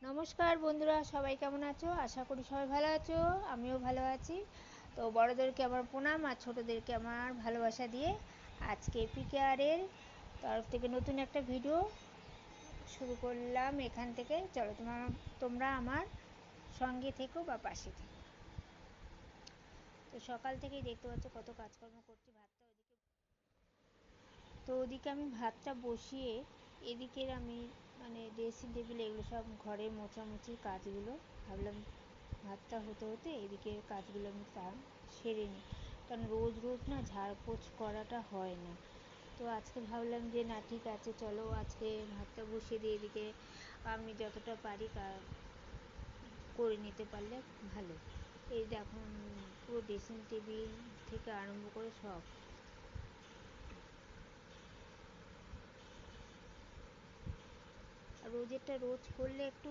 নমস্কার বন্ধুরা, সবাই কেমন আছো? আশা করি সবাই ভালো আছো, আমিও ভালো আছি। তো বড়োদেরকে আমার প্রণাম আর ছোটোদেরকে আমার ভালোবাসা দিয়ে আজকে পিকেআরের তরফ থেকে নতুন একটা ভিডিও শুরু করলাম। এখান থেকে চলো তোমরা আমার সঙ্গে থেকো বা পাশে থেকো। তো সকাল থেকেই দেখতে পাচ্ছ কত কাজকর্ম করছি। ওদিকে আমি ভাতটা বসিয়ে এদিকের আমি ড্রেসিং টেবিল এগুলো সব ঘরের মোছামুছির কাজগুলো ভাবলাম ভাতটা হতে হতে এদিকে কাজগুলো আমি সেরে নিই, কারণ রোজ রোজ না ঝাড়পোছ করাটা হয় না। তো আজকে ভাবলাম যে না, ঠিক আছে, চলো আজকে ভাতটা বসিয়ে দিয়ে এদিকে আমি যতটা পারি করে নিতে পারলে ভালো। এই দেখুন, পুরো ড্রেসিং টেবিল থেকে আরম্ভ করে সব রোজেরটা রোজ করলে একটু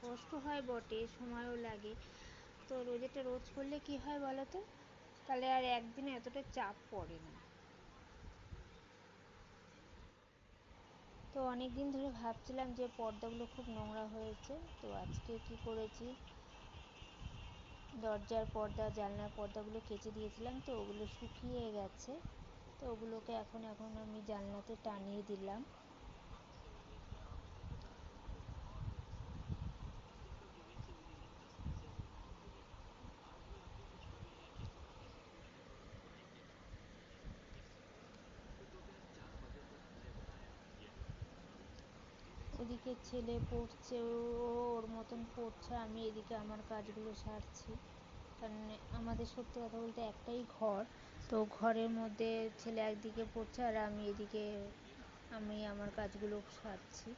কষ্ট হয় বটে, সময়ও লাগে। তো রোজেরটা রোজ করলে কি হয় বলো তো, তাহলে আর একদিনে এতটা চাপ পড়ে না। তো অনেক দিন ধরে ভাবছিলাম যে পর্দাগুলো খুব নোংরা হয়েছে। তো আজকে কি করেছি, দরজার পর্দা জানলার পর্দাগুলো কেচে দিয়েছিলাম, তো ওগুলো শুকিয়ে গেছে। তো ওগুলোকে এখন আমি জানলাতে টানিয়ে দিলাম। ওদিকে ছেলে পড়ছে, ওর মতন পড়ছে, আমি এদিকে আমার কাজগুলো সারছি। কারণ আমাদের সত্যি কথা বলতে একটাই ঘর, তো ঘরের মধ্যে ছেলে একদিকে পড়ছে আর আমি এদিকে আমার কাজগুলো সারছি।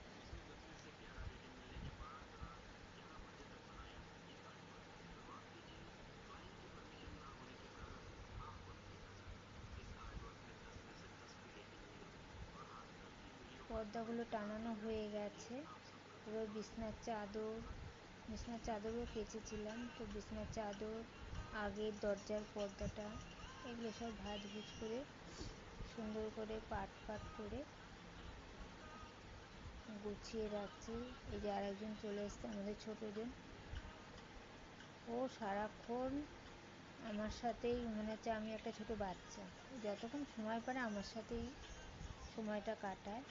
পর্দাগুলো টানানো হয়ে গেছে। এবার বিছনার চাদরও কেচেছিলাম। তো বিছনার চাদর, আগের দরজার পর্দাটা, এগুলো সব ভাঁজ করে সুন্দর করে পাট করে গুছিয়ে রাখছি। এই যে আরেকজন চলে এসছে, আমাদের ছোটজন। ও সারাক্ষণ আমার সাথেই, মনে হচ্ছে আমি একটা ছোট বাচ্চা। যতক্ষণ সময় পারে আমার সাথেই সময়টা কাটায়।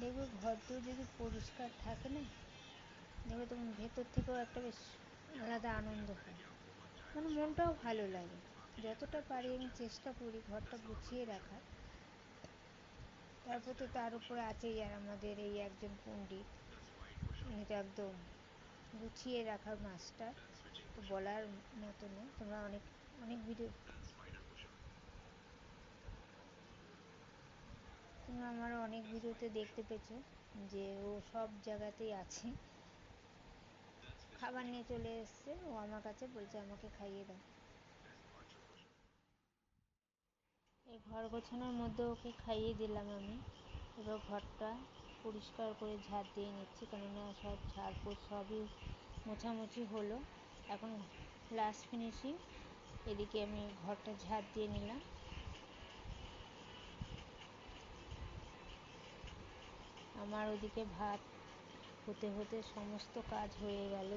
দেখবে ঘরদোর যদি পরিষ্কার থাকে না, দেখবে তখন ভেতর থেকেও একটা বেশ আলাদা আনন্দ হয়, মনটাও ভালো লাগে। যতটা পারি আমি চেষ্টা করি ঘরটা গুছিয়ে রাখার। তারপর তো তার উপরে আছেই আর আমাদের এই একজন পণ্ডিত, উনি তো একদম গুছিয়ে রাখার মাস্টার। তো বলার মতো না। তোমরা অনেক অনেক ভিডিও, তোমরা আমার অনেক ভিডিওতে দেখতে পেয়েছো যে ও সব জায়গাতেই আছে। খাবার নিয়ে চলে এসছে, ও আমার কাছে বলছে আমাকে খাইয়ে দাও। এই ঘর গোছানোর মধ্যে ওকে খাইয়ে দিলাম আমি। এবার ঘরটা পরিষ্কার করে ঝাড় দিয়ে নিচ্ছি, কেননা সব ঝাড়পোছ সবই মোছামুছি হলো। এখন লাস্ট ফিনিশিং, এদিকে আমি ঘরটা ঝাড় দিয়ে নিলাম। আমার ওদিকে ভাত হতে হতে সমস্ত কাজ হয়ে গেল।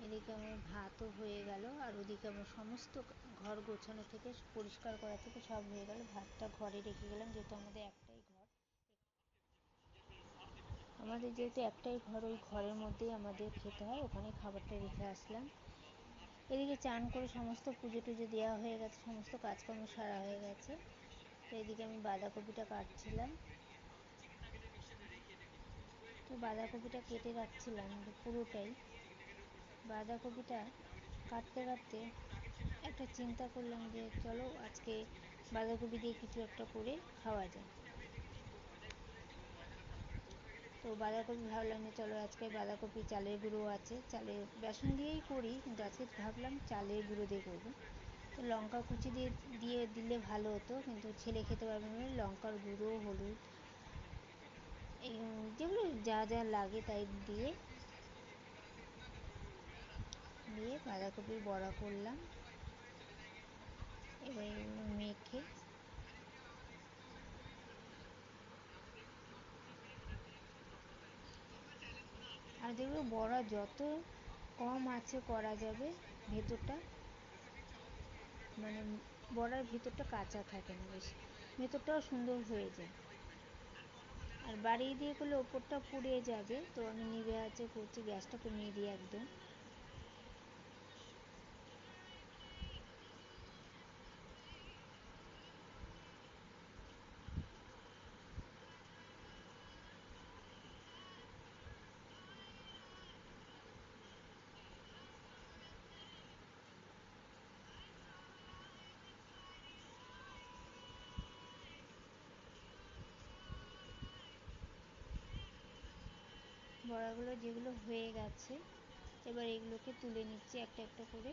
এদিকে আমার ভাতও হয়ে গেল, আর ওদিকে আমার সমস্ত ঘর গোছানো থেকে পরিষ্কার করা থেকে সব হয়ে গেল। ভাতটা ঘরে রেখে গেলাম, যেহেতু আমাদের একটাই ঘর, ওই ঘরের মধ্যেই আমাদের খেতে হয়, ওখানে খাবারটা রেখে আসলাম। এদিকে চান করে সমস্ত পুজো টুজো দেওয়া হয়ে গেছে, সমস্ত কাজকর্ম সারা হয়ে গেছে। তো এদিকে আমি বাঁধাকপিটা কাটছিলাম। তো বাঁধাকপিটা কেটে রাখছিলাম পুরোটাই। বাঁধাকপিটা কাটতে কাটতে একটা চিন্তা করলাম যে চলো আজকে বাঁধাকপি দিয়ে কিছু একটা করে খাওয়া যায়। তো বাঁধাকপি ভাবলাম যে চলো আজকে বাঁধাকপি, চালের গুঁড়ো আছে, চালের বেসন দিয়েই করি, কিন্তু আজকে ভাবলাম চালের গুঁড়ো দিয়ে করবো। তো লঙ্কা কুচি দিয়ে দিয়ে দিলে ভালো হতো, কিন্তু ছেলে খেতে পারবে না, লঙ্কার গুঁড়ো, হলুদ, এই যেগুলো যা যা লাগে তাই দিয়ে দিয়ে বাঁধাকপির বড়া করলাম। এবার এগুলো মেখে আর যেগুলো বড়া যত কম আছে করা যাবে, ভেতরটা মানে বড়ার ভেতরটা কাঁচা থাকে না বেশি, ভেতরটাও সুন্দর হয়ে যায়। আর বাড়িয়ে দিয়ে করলে ওপরটা পুড়ে যাবে, তো আমি নিভে আঁচে করছি, গ্যাসটা কমিয়ে দিয়ে একদম। বড়াগুলো যেগুলো হয়ে গেছে, এবার এগুলোকে তুলে নিচ্ছি একটা একটা করে।